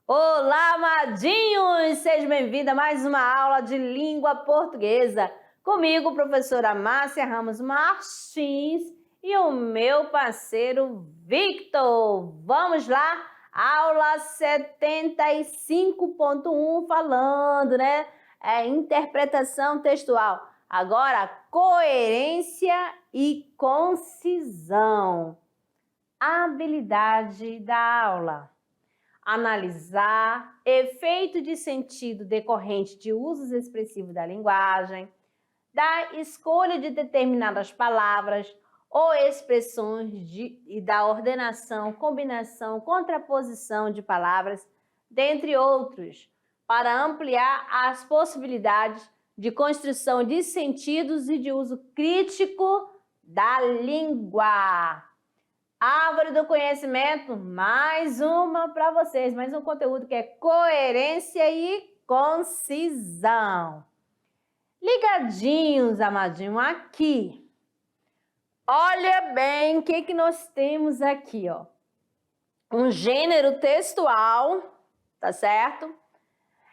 Olá, amadinhos! Seja bem-vindo a mais uma aula de língua portuguesa. Comigo, professora Márcia Ramos Martins e o meu parceiro Victor. Vamos lá? Aula 75.1 falando, né? Interpretação textual. Agora, coerência e concisão. Habilidade da aula. Analisar efeito de sentido decorrente de usos expressivos da linguagem, da escolha de determinadas palavras ou expressões e da ordenação, combinação, contraposição de palavras, dentre outros, para ampliar as possibilidades de construção de sentidos e de uso crítico da língua. Árvore do conhecimento, mais uma para vocês, mais um conteúdo que é coerência e concisão. Ligadinhos, amadinho, aqui. Olha bem o que nós temos aqui, ó. Um gênero textual, tá certo?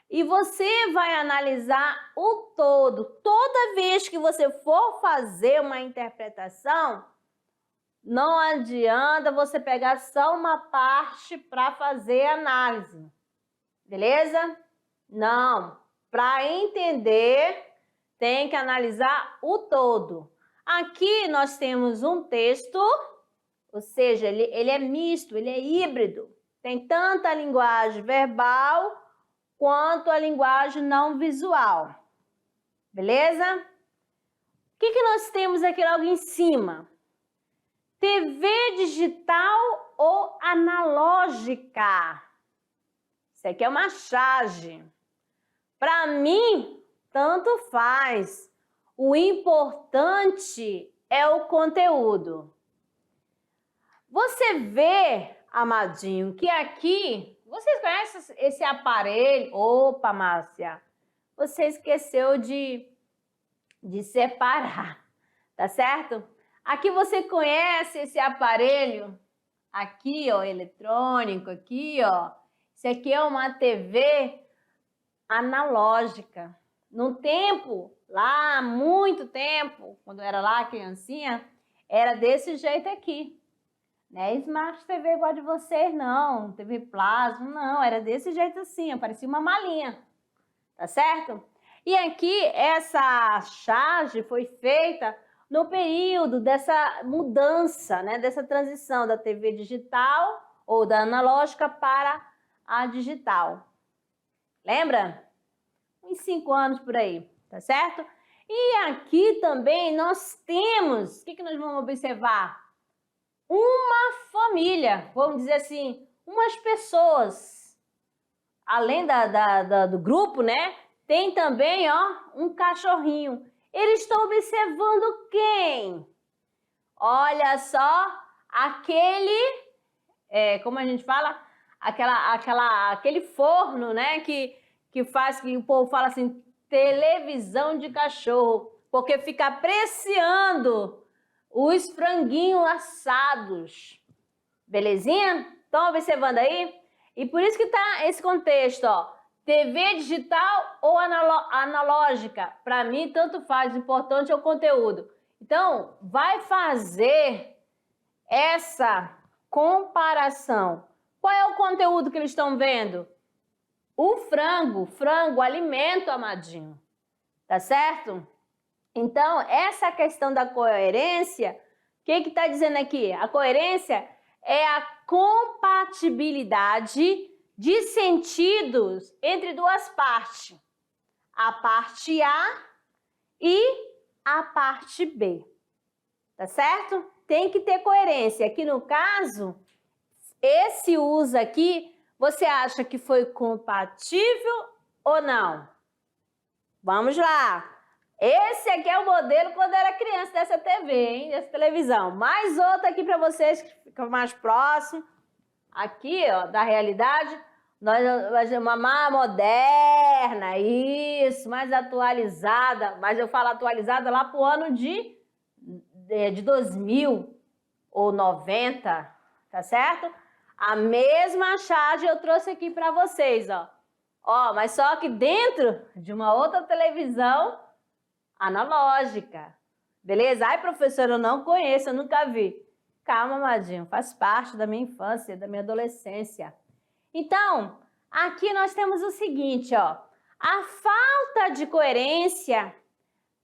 E você vai analisar o todo. Toda vez que você for fazer uma interpretação, não adianta você pegar só uma parte para fazer análise, beleza? Não, para entender tem que analisar o todo. Aqui nós temos um texto, ou seja, ele é misto, ele é híbrido. Tem tanto a linguagem verbal quanto a linguagem não visual, beleza? O que nós temos aqui logo em cima? TV digital ou analógica? Isso aqui é uma charge. Para mim, tanto faz. O importante é o conteúdo. Você vê, amadinho, que aqui... Vocês conhecem esse aparelho? Opa, Márcia, você esqueceu de separar, tá certo? Aqui você conhece esse aparelho, aqui ó, eletrônico, aqui ó, isso aqui é uma TV analógica. No tempo, lá, muito tempo, quando eu era lá criancinha, era desse jeito aqui. Não é Smart TV igual de vocês não, TV plasma, não, era desse jeito assim, parecia uma malinha, tá certo? E aqui essa charge foi feita no período dessa mudança, né, dessa transição da TV digital ou da analógica para a digital. Lembra? Uns 5 anos por aí, tá certo? E aqui também nós temos, o que nós vamos observar? Uma família, vamos dizer assim, umas pessoas. Além do grupo, né, tem também, ó, um cachorrinho. Eles estão observando quem? Olha só, aquele, como a gente fala, aquele forno, né, que faz, que o povo fala assim, televisão de cachorro, porque fica apreciando os franguinhos assados. Belezinha? Estão observando aí? E por isso que tá esse contexto, ó. TV digital ou analógica? Para mim, tanto faz, o importante é o conteúdo. Então, vai fazer essa comparação. Qual é o conteúdo que eles estão vendo? O frango, alimento, amadinho. Tá certo? Então, essa questão da coerência, o que está dizendo aqui? A coerência é a compatibilidade de sentidos entre duas partes, a parte A e a parte B, tá certo? Tem que ter coerência. Aqui no caso, esse uso aqui, você acha que foi compatível ou não? Vamos lá. Esse aqui é o modelo quando eu era criança dessa TV, hein? Dessa televisão. Mais outro aqui para vocês que fica mais próximo, aqui ó, da realidade. Uma mais moderna, isso, mais atualizada, mas eu falo atualizada lá para o ano de 2000 ou 90, tá certo? A mesma charge eu trouxe aqui para vocês, ó. Ó, mas só que dentro de uma outra televisão analógica, beleza? Ai, professora, eu não conheço, eu nunca vi. Calma, Amadinho, faz parte da minha infância, da minha adolescência. Então, aqui nós temos o seguinte, ó. A falta de coerência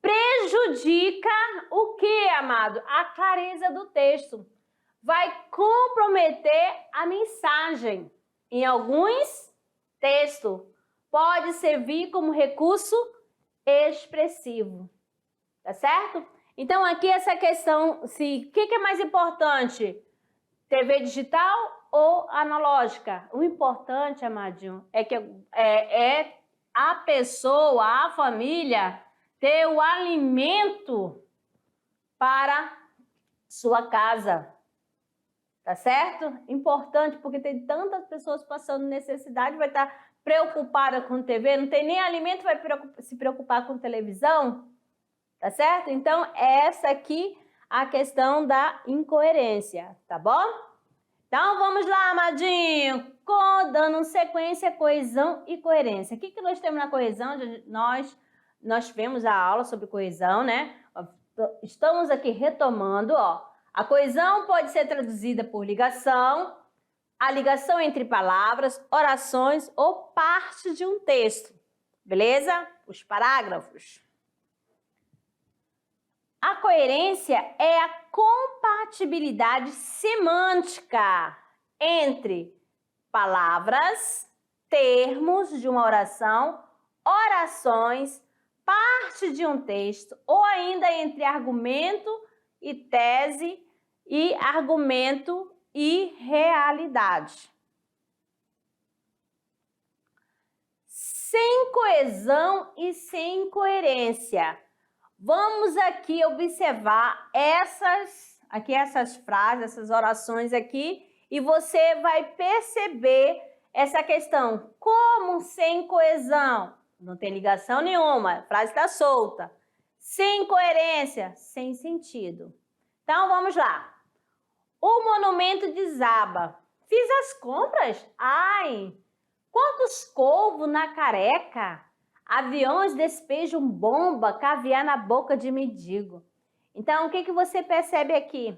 prejudica o que, amado? A clareza do texto. Vai comprometer a mensagem. Em alguns textos, pode servir como recurso expressivo. Tá certo? Então, aqui essa questão, o que é mais importante? TV digital ou analógica? O importante, amadinho, é que a pessoa, a família, ter o alimento para sua casa. Tá certo? Importante, porque tem tantas pessoas passando necessidade, vai estar preocupada com TV, não tem nem alimento, vai se preocupar com televisão. Tá certo? Então, essa aqui a questão da incoerência, tá bom? Então, vamos lá, amadinho, dando sequência, coesão e coerência. O que nós temos na coesão? Nós tivemos a aula sobre coesão, né? Estamos aqui retomando, ó. A coesão pode ser traduzida por ligação, a ligação entre palavras, orações ou parte de um texto, beleza? Os parágrafos. A coerência é a compatibilidade semântica entre palavras, termos de uma oração, orações, parte de um texto ou ainda entre argumento e tese e argumento e realidade. Sem coesão e sem coerência. Vamos aqui observar essas frases, essas orações aqui, e você vai perceber essa questão. Como sem coesão? Não tem ligação nenhuma, a frase está solta. Sem coerência, sem sentido. Então, vamos lá. O monumento desaba. Fiz as compras? Ai, quantos corvos na careca? Aviões despejam bomba, caviar na boca de mendigo. Então, o que você percebe aqui?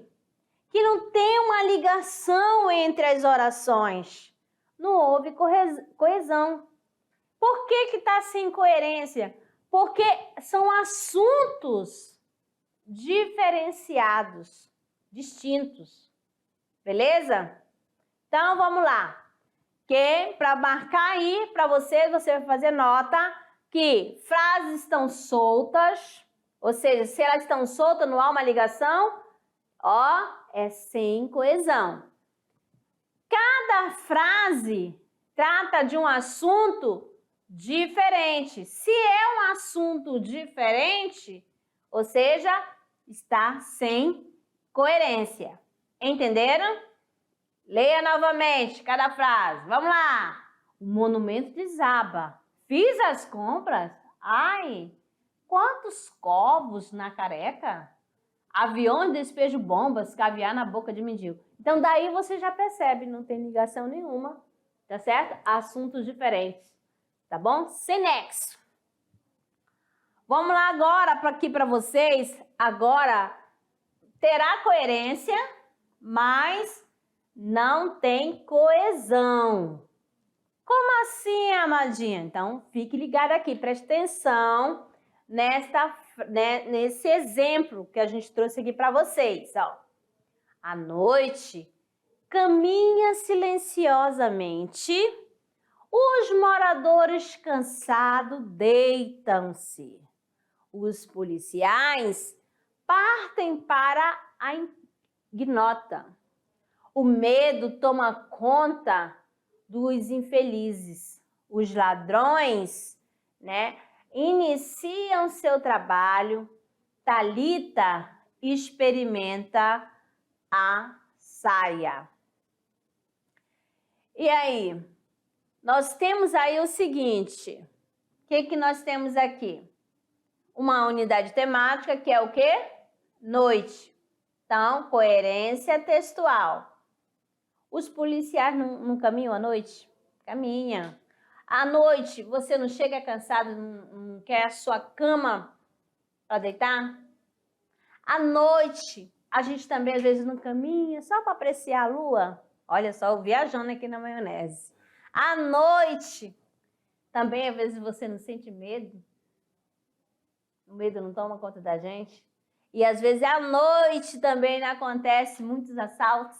Que não tem uma ligação entre as orações. Não houve coesão. Por que está sem coerência? Porque são assuntos diferenciados, distintos. Beleza? Então, vamos lá. Que para marcar aí para você vai fazer nota que frases estão soltas, ou seja, se elas estão soltas, não há uma ligação, ó, é sem coesão. Cada frase trata de um assunto diferente. Se é um assunto diferente, ou seja, está sem coerência. Entenderam? Leia novamente cada frase. Vamos lá. O monumento desaba. Fiz as compras? Ai, quantos corvos na careca? Aviões despejam bombas, caviar na boca de mendigo. Então, daí você já percebe, não tem ligação nenhuma, tá certo? Assuntos diferentes, tá bom? Sem nexo. Vamos lá agora aqui para vocês. Agora, terá coerência, mas não tem coesão. Como assim, amadinha? Então, fique ligado aqui, preste atenção nesse exemplo que a gente trouxe aqui para vocês. Ó. À noite, caminha silenciosamente, os moradores cansados deitam-se. Os policiais partem para a ignota. O medo toma conta dos infelizes. Os ladrões, né, iniciam seu trabalho. Talita experimenta a saia. E aí? nós temos aí o seguinte, o que nós temos aqui? Uma unidade temática que é o quê? Noite. Então, coerência textual. Os policiais não caminham à noite? Caminha. À noite, você não chega cansado, não quer a sua cama para deitar? À noite, a gente também às vezes não caminha só para apreciar a lua. Olha só, eu viajando aqui na maionese. À noite, também às vezes você não sente medo. O medo não toma conta da gente. E às vezes à noite também acontece muitos assaltos.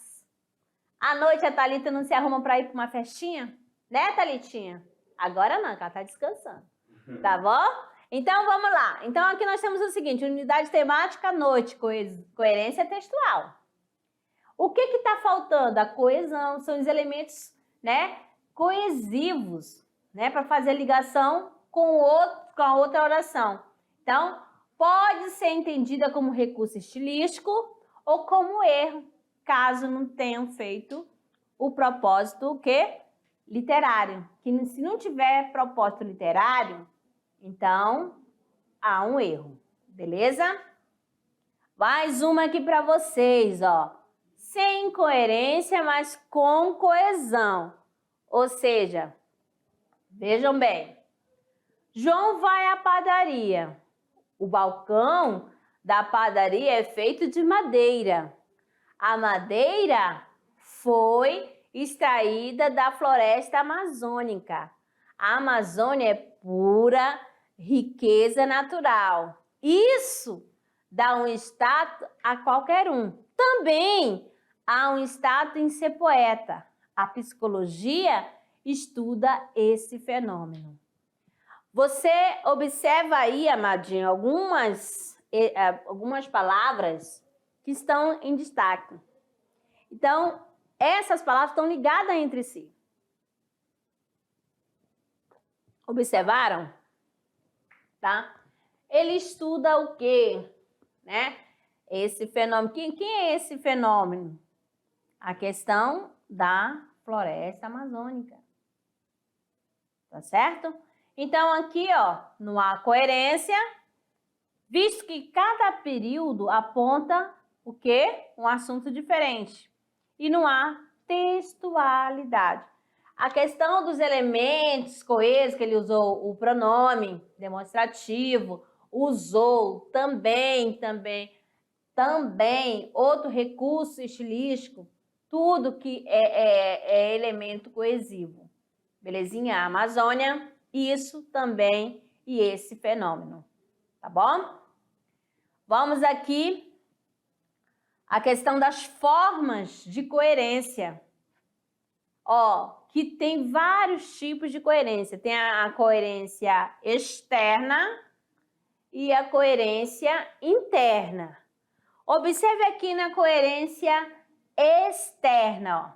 À noite a Thalita não se arruma para ir para uma festinha? Né, Thalitinha? Agora não, que ela está descansando. Tá bom? Então, vamos lá. Então, aqui nós temos o seguinte, unidade temática, noite, coerência textual. O que está faltando? A coesão, são os elementos, né, coesivos, né, para fazer ligação com a outra oração. Então, pode ser entendida como recurso estilístico ou como erro, caso não tenham feito o propósito, o quê? Literário. Que se não tiver propósito literário, então há um erro, beleza? Mais uma aqui para vocês, ó. Sem coerência, mas com coesão. Ou seja, vejam bem, João vai à padaria. O balcão da padaria é feito de madeira. A madeira foi extraída da floresta amazônica. A Amazônia é pura riqueza natural. Isso dá um status a qualquer um. Também há um status em ser poeta. A psicologia estuda esse fenômeno. Você observa aí, amadinho, algumas palavras que estão em destaque. Então, essas palavras estão ligadas entre si. Observaram? Tá? Ele estuda o quê? Né? Esse fenômeno. Quem é esse fenômeno? A questão da floresta amazônica. Tá certo? Então, aqui, ó, não há coerência, visto que cada período aponta o quê? Um assunto diferente. E não há textualidade. A questão dos elementos coesos, que ele usou o pronome demonstrativo, usou também outro recurso estilístico, tudo que é elemento coesivo. Belezinha? A Amazônia, isso também e esse fenômeno. Tá bom? Vamos aqui a questão das formas de coerência. Ó, que tem vários tipos de coerência. Tem a coerência externa e a coerência interna. Observe aqui na coerência externa, ó.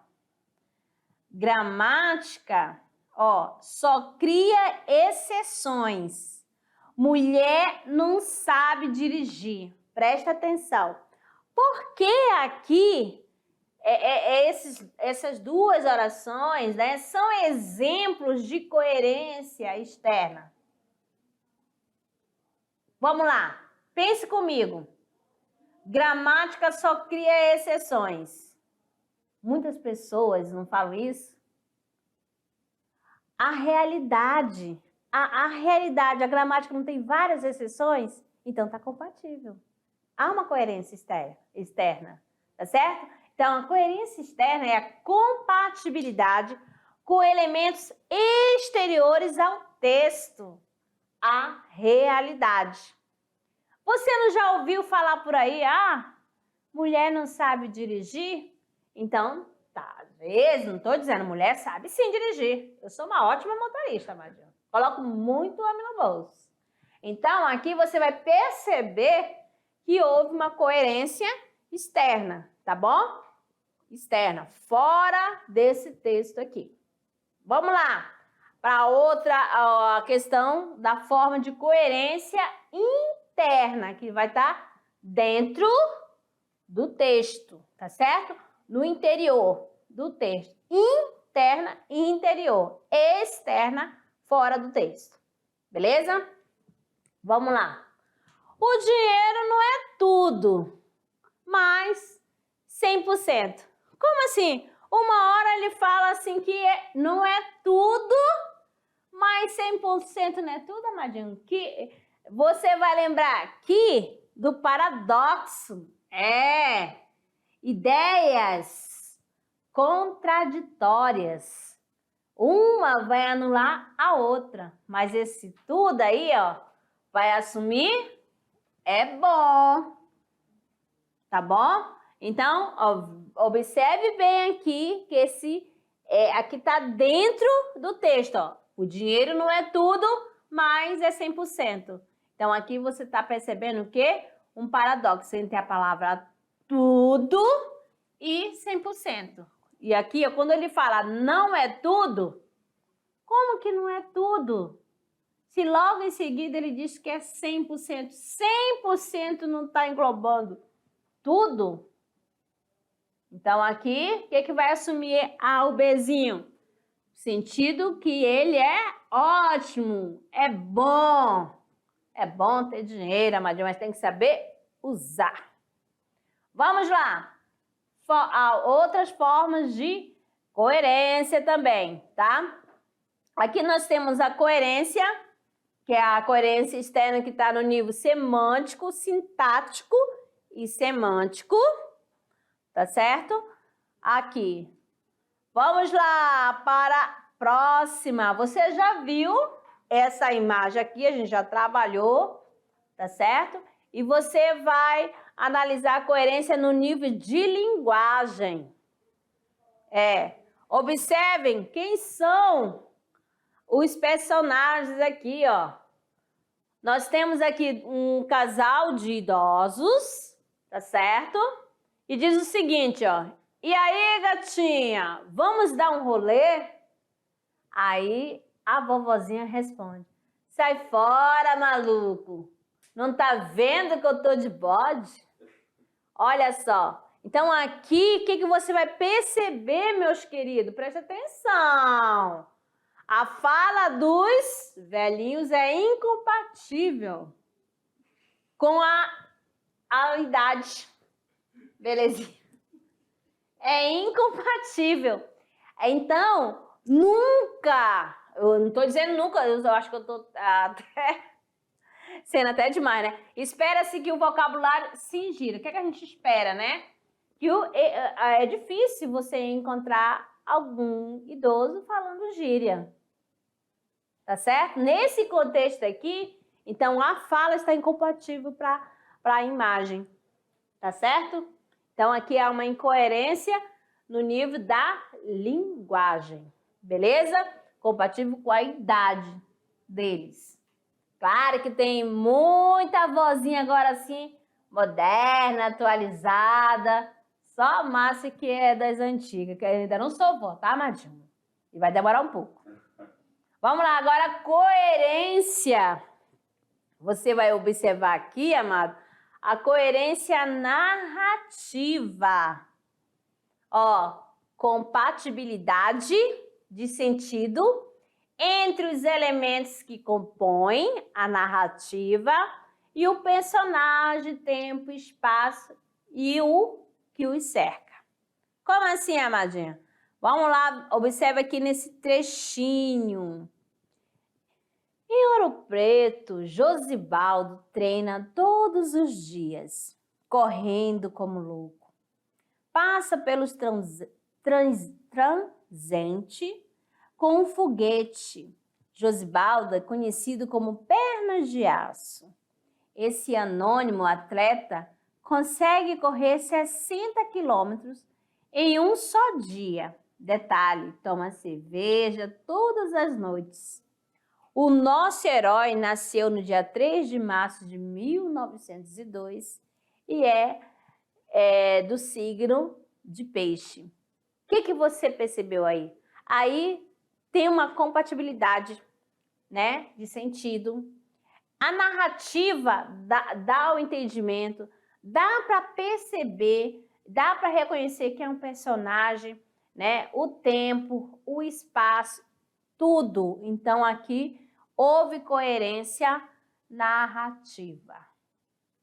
Gramática, ó, só cria exceções. Mulher não sabe dirigir. Presta atenção. Porque aqui essas duas orações, né, são exemplos de coerência externa. Vamos lá, pense comigo. Gramática só cria exceções. Muitas pessoas não falam isso. A realidade, a gramática não tem várias exceções, então está compatível. Há uma coerência externa, tá certo? Então, a coerência externa é a compatibilidade com elementos exteriores ao texto, à realidade. Você não já ouviu falar por aí, mulher não sabe dirigir? Então, tá, às vezes, não estou dizendo, mulher sabe sim dirigir. Eu sou uma ótima motorista, Madinha. Coloco muito homem no bolso. Então, aqui você vai perceber que houve uma coerência externa, tá bom? Externa, fora desse texto aqui. Vamos lá, para outra a questão da forma de coerência interna, que vai estar dentro do texto, tá certo? No interior do texto. interna e interior. Externa, fora do texto. Beleza? Vamos lá. O dinheiro não é tudo, mas 100%. Como assim? Uma hora ele fala assim que não é tudo, mas 100% não é tudo, amadinho. Que você vai lembrar aqui do paradoxo. Ideias contraditórias. Uma vai anular a outra, mas esse tudo aí, ó, vai assumir é bom. Tá bom? Então, ó, observe bem aqui que aqui tá dentro do texto, ó. O dinheiro não é tudo, mas é 100%. Então, aqui você tá percebendo o quê? Um paradoxo entre a palavra tudo e 100%. E aqui, ó, quando ele fala não é tudo, como que não é tudo? Se logo em seguida ele diz que é 100%, 100% não está englobando tudo. Então aqui, o que vai assumir o Bzinho? Sentido que ele é ótimo, é bom. É bom ter dinheiro, amadinho, mas tem que saber usar. Vamos lá. Há outras formas de coerência também, tá? Aqui nós temos a coerência, que é a coerência externa que está no nível semântico, sintático e semântico, tá certo? Aqui. Vamos lá para a próxima. Você já viu essa imagem aqui, a gente já trabalhou, tá certo? E você vai analisar a coerência no nível de linguagem. Observem quem são os personagens aqui, ó. Nós temos aqui um casal de idosos, tá certo? E diz o seguinte, ó. E aí, gatinha, vamos dar um rolê? Aí a vovozinha responde. Sai fora, maluco. Não tá vendo que eu tô de bode? Olha só. Então aqui, o que você vai perceber, meus queridos? Presta atenção. A fala dos velhinhos é incompatível com a idade. Belezinha? É incompatível. Então, nunca, eu não estou dizendo nunca, eu acho que eu estou até sendo até demais, né? Espera-se que o vocabulário se gira. O que é que a gente espera, né? Que é difícil você encontrar algum idoso falando gíria. Tá certo? Nesse contexto aqui, então a fala está incompatível para a imagem. Tá certo? Então aqui há uma incoerência no nível da linguagem. Beleza? Compatível com a idade deles. Claro que tem muita vozinha agora assim, moderna, atualizada. Só a Márcia que é das antigas, que ainda não sou vó, tá, Madinho? E vai demorar um pouco. Vamos lá, agora coerência. Você vai observar aqui, amado, a coerência narrativa. Ó, compatibilidade de sentido entre os elementos que compõem a narrativa e o personagem, tempo, espaço e o que os cerca. Como assim, amadinha? Vamos lá, observa aqui nesse trechinho. Em Ouro Preto, Josibaldo treina todos os dias, correndo como louco. Passa pelos transente com um foguete. Josibaldo é conhecido como Pernas de Aço. Esse anônimo atleta consegue correr 60 quilômetros em um só dia. Detalhe, toma cerveja todas as noites. O nosso herói nasceu no dia 3 de março de 1902 e é do signo de Peixe. O que você percebeu aí? Aí tem uma compatibilidade, né, de sentido. A narrativa dá o entendimento, dá para perceber, dá para reconhecer que é um personagem né? O tempo, o espaço, tudo. Então, aqui houve coerência narrativa.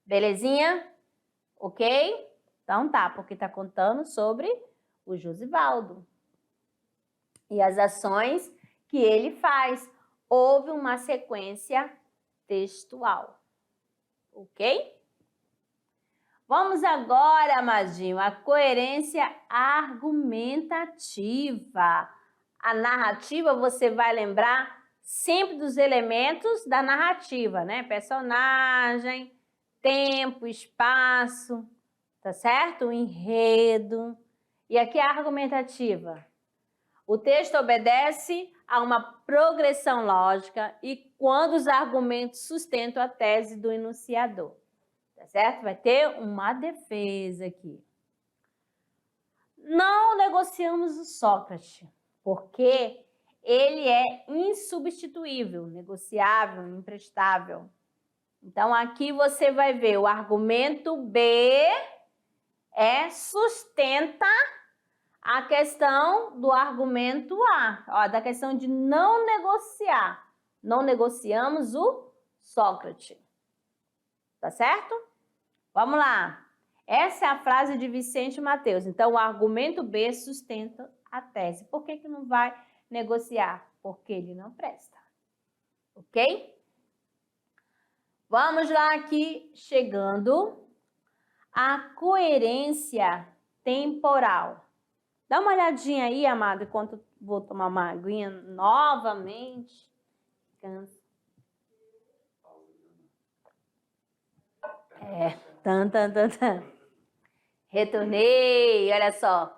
Belezinha? Ok? Então tá, porque tá contando sobre o Josivaldo e as ações que ele faz. Houve uma sequência textual. Ok? Vamos agora, amadinho, à coerência argumentativa. A narrativa, você vai lembrar sempre dos elementos da narrativa, né? Personagem, tempo, espaço, tá certo? O enredo. E aqui a argumentativa. O texto obedece a uma progressão lógica e quando os argumentos sustentam a tese do enunciador. Tá certo? Vai ter uma defesa aqui. Não negociamos o Sócrates, porque ele é insubstituível, negociável, imprestável. Então, aqui você vai ver o argumento B sustenta a questão do argumento A, ó, da questão de não negociar. Não negociamos o Sócrates. Tá certo? Vamos lá. Essa é a frase de Vicente Mateus. Então, o argumento B sustenta a tese. Por que não vai negociar? Porque ele não presta. Ok? Vamos lá aqui, chegando à coerência temporal. Dá uma olhadinha aí, amado, enquanto vou tomar uma aguinha novamente. Retornei, olha só.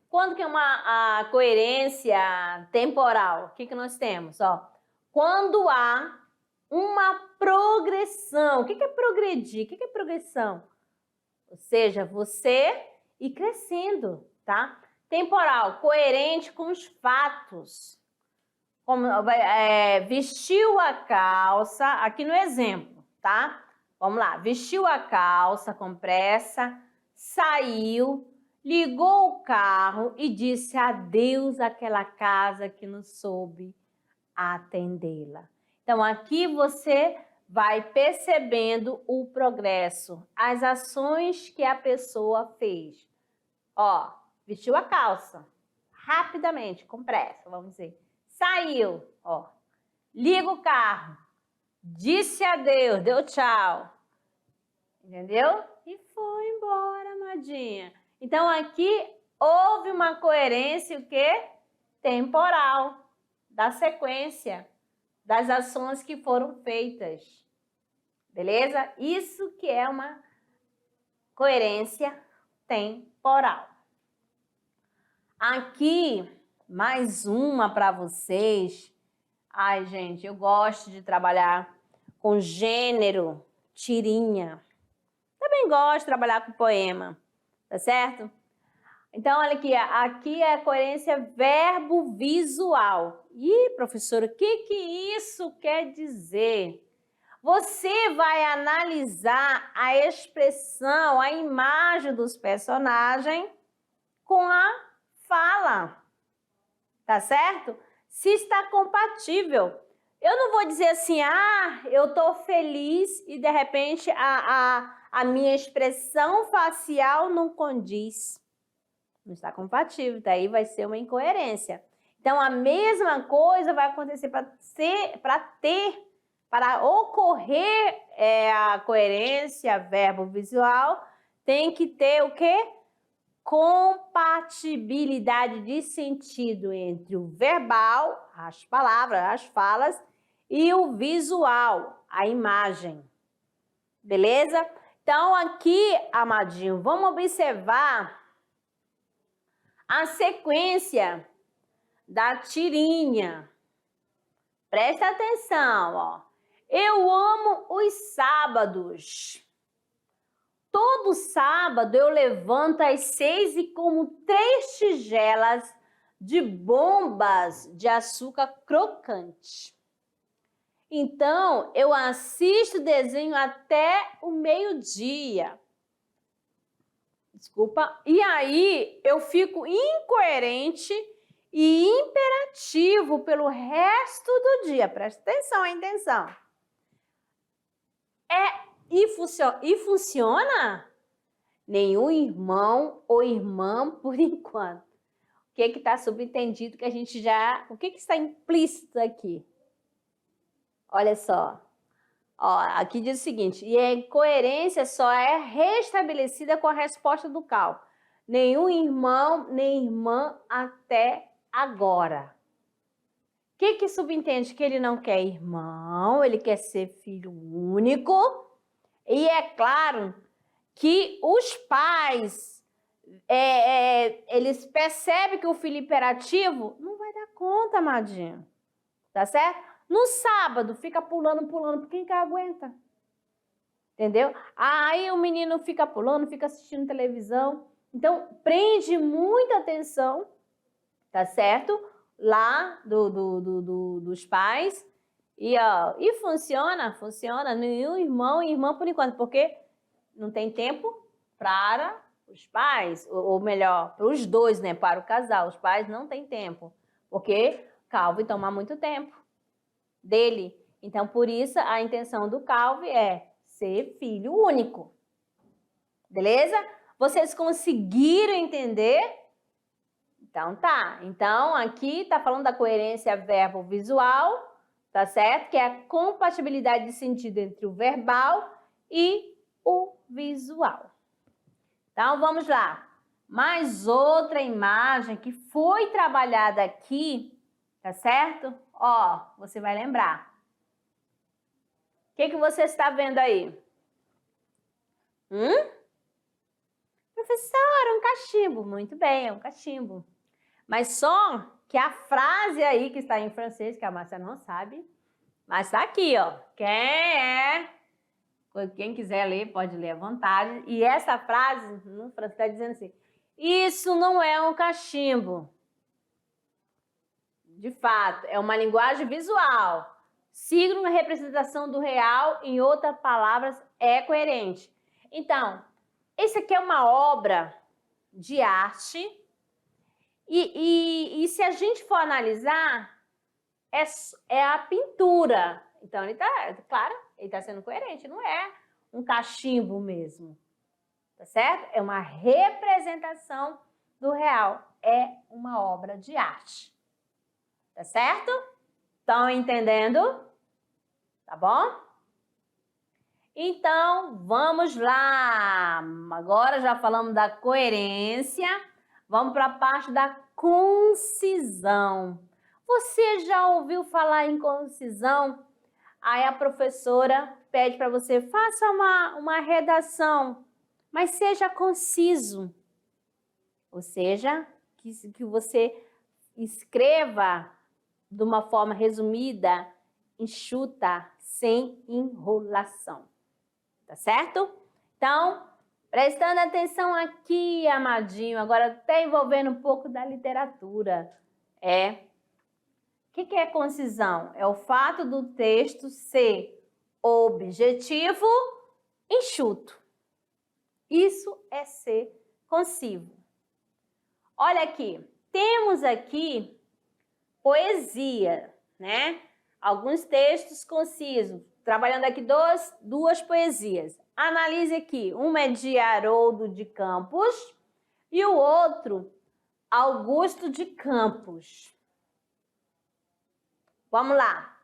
Quando que é a coerência temporal? O que nós temos? Ó, quando há uma progressão. O que é progredir? O que é progressão? Ou seja, você ir crescendo, tá? Temporal, coerente com os fatos. Como, vestiu a calça, aqui no exemplo, tá? Vamos lá, vestiu a calça com pressa, saiu, ligou o carro e disse adeus àquela casa que não soube atendê-la. Então, aqui você vai percebendo o progresso, as ações que a pessoa fez. Ó, vestiu a calça, rapidamente, com pressa, vamos dizer. Saiu, ó, liga o carro, disse adeus, deu tchau. Entendeu? E foi embora, amadinha. Então, aqui houve uma coerência, o quê? Temporal, da sequência, das ações que foram feitas. Beleza? Isso que é uma coerência temporal. Aqui, mais uma para vocês. Ai, gente, eu gosto de trabalhar com gênero, tirinha. Também gosto de trabalhar com poema, tá certo? Então, olha aqui é a coerência verbo-visual. Ih, professora, o que isso quer dizer? Você vai analisar a expressão, a imagem dos personagens com a fala, tá certo? Se está compatível. Eu não vou dizer assim, eu tô feliz e de repente a minha expressão facial não condiz. Não está compatível, daí vai ser uma incoerência. Então, a mesma coisa vai acontecer para ocorrer a coerência verbo-visual, tem que ter o quê? Compatibilidade de sentido entre o verbal, as palavras, as falas, e o visual, a imagem. Beleza? Então, aqui, amadinho, vamos observar a sequência da tirinha. Presta atenção, ó. Eu amo os sábados. Todo sábado eu levanto às 6 e como 3 tigelas de bombas de açúcar crocante. Então, eu assisto desenho até o meio-dia. Desculpa. E aí eu fico incoerente e imperativo pelo resto do dia. Presta atenção, atenção. E funciona? Nenhum irmão ou irmã por enquanto. O que está subentendido que a gente já... O que está implícito aqui? Olha só. Ó, aqui diz o seguinte, e a incoerência só é restabelecida com a resposta do Cal. Nenhum irmão nem irmã até agora. O que subentende? Que ele não quer irmão, ele quer ser filho único. E é claro que os pais, eles percebem que o filho imperativo não vai dar conta, amadinho. Tá certo? No sábado, fica pulando, porque quem que aguenta? Entendeu? Aí o menino fica pulando, fica assistindo televisão. Então, prende muita atenção, tá certo? Lá dos pais. E funciona. Nenhum irmão e irmã por enquanto, porque não tem tempo para os pais, ou melhor, para os dois, né? Para o casal. Os pais não têm tempo, porque Calvi toma muito tempo dele. Então, por isso, a intenção do Calvi é ser filho único. Beleza? Vocês conseguiram entender? Então, tá. Então, aqui tá falando da coerência verbo-visual, tá certo? Que é a compatibilidade de sentido entre o verbal e o visual. Então, vamos lá. Mais outra imagem que foi trabalhada aqui, tá certo? Ó, você vai lembrar. O que você está vendo aí? Professora, um cachimbo. Muito bem, é um cachimbo. Mas só que a frase aí que está em francês, que a Márcia não sabe, mas está aqui, ó. Quem quiser ler, pode ler à vontade. E essa frase, no francês, está dizendo assim, isso não é um cachimbo. De fato, é uma linguagem visual. Signo na representação do real, em outras palavras, é coerente. Então, esse aqui é uma obra de arte e se a gente for analisar, é a pintura. Então, claro, ele está sendo coerente, não é um cachimbo mesmo, tá certo? É uma representação do real, é uma obra de arte. Tá certo? Estão entendendo? Tá bom? Então, vamos lá. Agora já falamos da coerência. Vamos para a parte da concisão. Você já ouviu falar em concisão? Aí a professora pede para você, faça uma redação, mas seja conciso. Ou seja, que você escreva de uma forma resumida, enxuta, sem enrolação. Tá certo? Então, prestando atenção aqui, amadinho, agora até envolvendo um pouco da literatura. O que é concisão? É o fato do texto ser objetivo, enxuto. Isso é ser conciso. Olha aqui, temos aqui poesia, né? Alguns textos concisos, trabalhando aqui duas poesias. Analise aqui, uma é de Haroldo de Campos e o outro, Augusto de Campos. Vamos lá.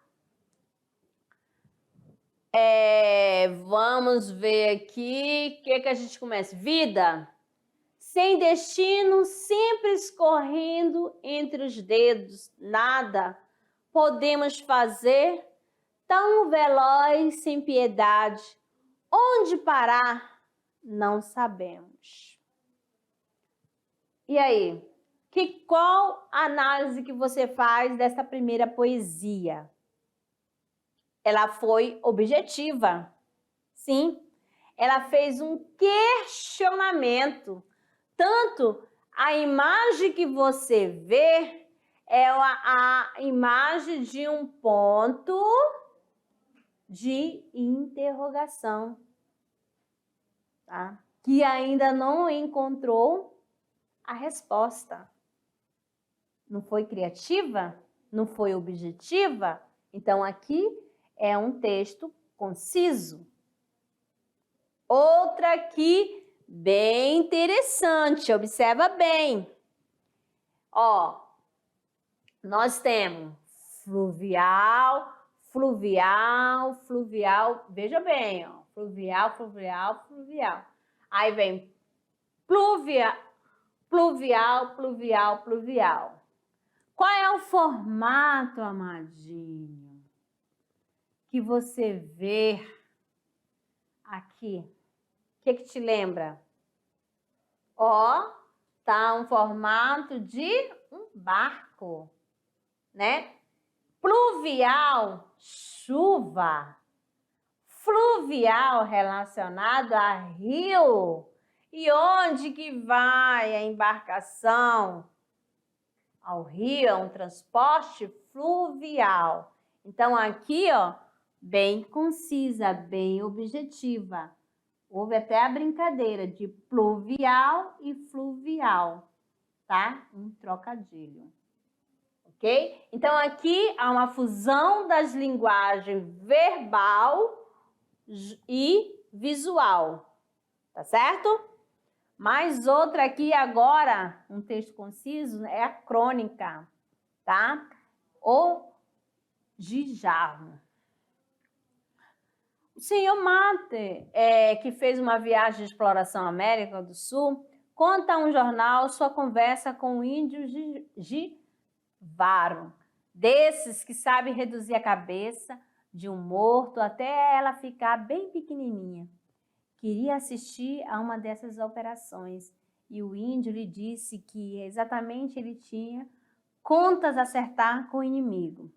Vamos ver aqui, o que a gente começa? Vida. Sem destino, sempre escorrendo entre os dedos, nada podemos fazer, tão veloz, sem piedade, onde parar, não sabemos. E aí, qual análise que você faz dessa primeira poesia? Ela foi objetiva, sim. Ela fez um questionamento. Tanto a imagem que você vê é a imagem de um ponto de interrogação, tá? que ainda não encontrou a resposta. Não foi criativa? Não foi objetiva? Então, aqui é um texto conciso. Outra aqui, bem interessante, observa bem. Ó, nós temos fluvial, fluvial, fluvial, veja bem, ó, fluvial, fluvial, fluvial. Aí vem pluvial, pluvial, pluvial, pluvial. Qual é o formato, amadinho, que você vê aqui? O que te lembra? Ó, tá um formato de um barco, né? Pluvial, chuva. Fluvial, relacionado a rio. E onde que vai a embarcação? Ao rio, é um transporte fluvial. Então, aqui, ó, bem concisa, bem objetiva. Houve até a brincadeira de pluvial e fluvial, tá? Um trocadilho. Ok? Então, aqui há uma fusão das linguagens verbal e visual, tá certo? Mais outra aqui agora, um texto conciso, é a crônica, tá? O Gijarro. O senhor Mate, que fez uma viagem de exploração à América do Sul, conta a um jornal sua conversa com o índio Givaro, desses que sabe reduzir a cabeça de um morto até ela ficar bem pequenininha. Queria assistir a uma dessas operações e o índio lhe disse que exatamente ele tinha contas a acertar com o inimigo.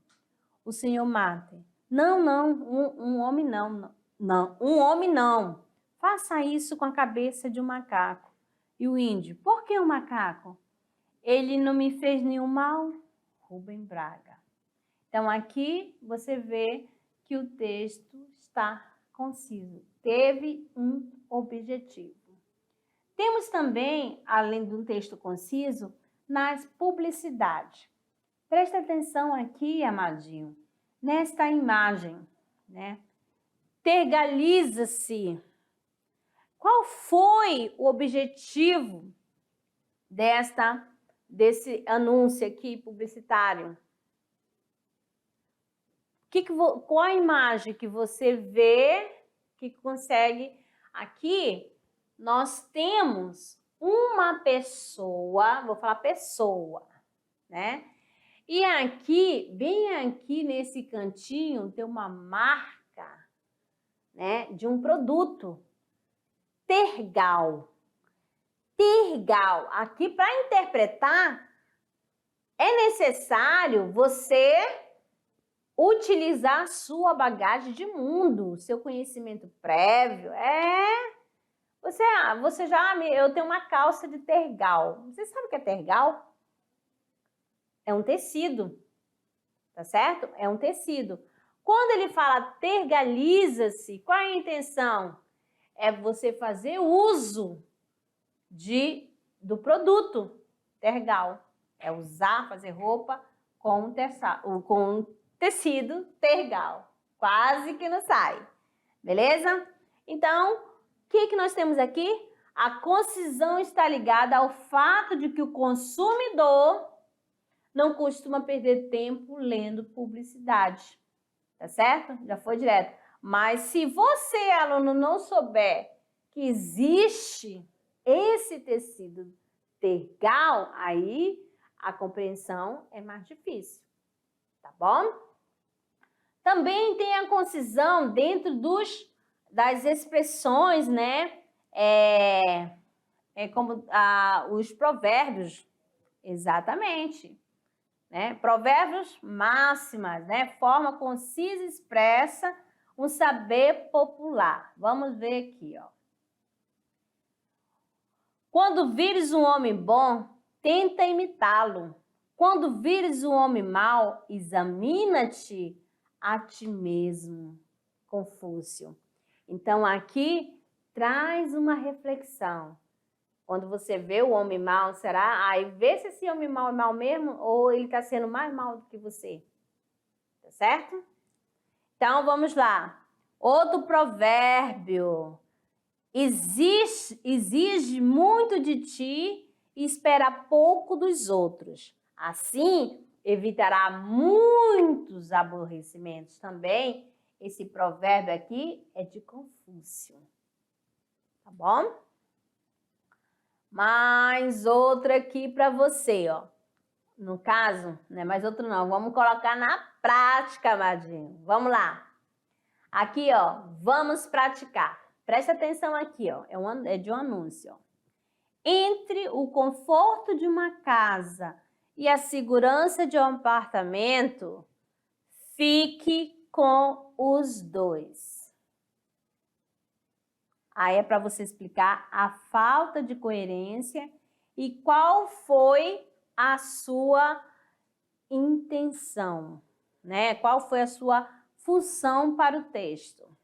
O senhor Mate, não, um homem não, um homem não. Faça isso com a cabeça de um macaco. E o índio, por que um macaco? Ele não me fez nenhum mal. Rubem Braga. Então, aqui você vê que o texto está conciso. Teve um objetivo. Temos também, além de um texto conciso, nas publicidades. Presta atenção aqui, amadinho, nesta imagem, né? Tergaliza-se. Qual foi o objetivo desse anúncio aqui publicitário? Qual a imagem que você vê que consegue? Aqui nós temos uma pessoa, vou falar pessoa, né? E aqui, bem aqui nesse cantinho, tem uma marca, né, de um produto. Tergal. Tergal. Aqui, para interpretar, é necessário você utilizar a sua bagagem de mundo, seu conhecimento prévio. Eu tenho uma calça de tergal. Você sabe o que é tergal? É um tecido, tá certo? É um tecido. Quando ele fala tergaliza-se, qual é a intenção? É você fazer uso do produto tergal. É usar, fazer roupa com tecido tergal. Quase que não sai. Beleza? Então, o que nós temos aqui? A concisão está ligada ao fato de que o consumidor não costuma perder tempo lendo publicidade. Tá certo? Já foi direto. Mas se você, aluno, não souber que existe esse tecido tergal, aí a compreensão é mais difícil. Tá bom? Também tem a concisão dentro das expressões, né? Como os provérbios. Exatamente. Né? Provérbios máximas, né? Forma concisa e expressa um saber popular. Vamos ver aqui, ó. Quando vires um homem bom, tenta imitá-lo. Quando vires um homem mau, examina-te a ti mesmo. Confúcio. Então, aqui traz uma reflexão. Quando você vê o homem mau, será? Aí vê se esse homem mau é mau mesmo ou ele está sendo mais mau do que você. Tá certo? Então, vamos lá. Outro provérbio. Exige muito de ti e espera pouco dos outros. Assim, evitará muitos aborrecimentos. Também, esse provérbio aqui é de Confúcio. Tá bom? Mais outra aqui para você, ó. No caso, não é mais outro não. Vamos colocar na prática, amadinho. Vamos lá. Aqui, ó, vamos praticar. Presta atenção aqui, ó. É de um anúncio, ó. Entre o conforto de uma casa e a segurança de um apartamento, fique com os dois. Aí é para você explicar a falta de coerência e qual foi a sua intenção, né? Qual foi a sua função para o texto.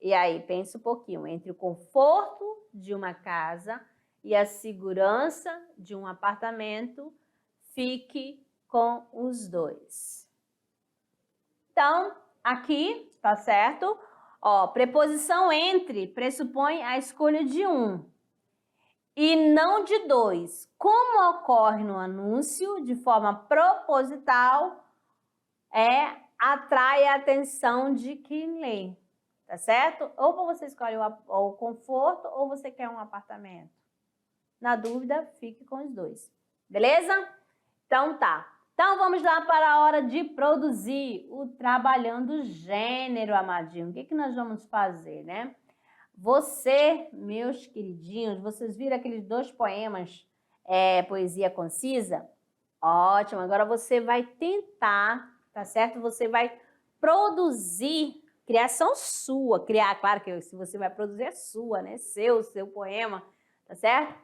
E aí, pensa um pouquinho, entre o conforto de uma casa e a segurança de um apartamento, fique com os dois. Então, aqui, tá certo? Ó, preposição entre pressupõe a escolha de um e não de dois. Como ocorre no anúncio, de forma proposital, atrai a atenção de quem lê, tá certo? Ou você escolhe o conforto ou você quer um apartamento. Na dúvida, fique com os dois. Beleza? Então tá. Então vamos lá para a hora de produzir o trabalhando gênero, amadinho. O que que nós vamos fazer, né? Você, meus queridinhos, vocês viram aqueles 2 poemas, Poesia Concisa? Ótimo, agora você vai tentar, tá certo? Você vai produzir, criação sua, claro que se você vai produzir é sua, né? Seu poema, tá certo?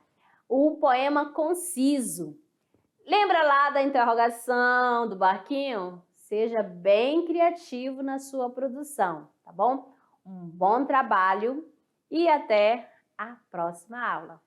O poema conciso. Lembra lá da interrogação, do barquinho? Seja bem criativo na sua produção, tá bom? Um bom trabalho e até a próxima aula.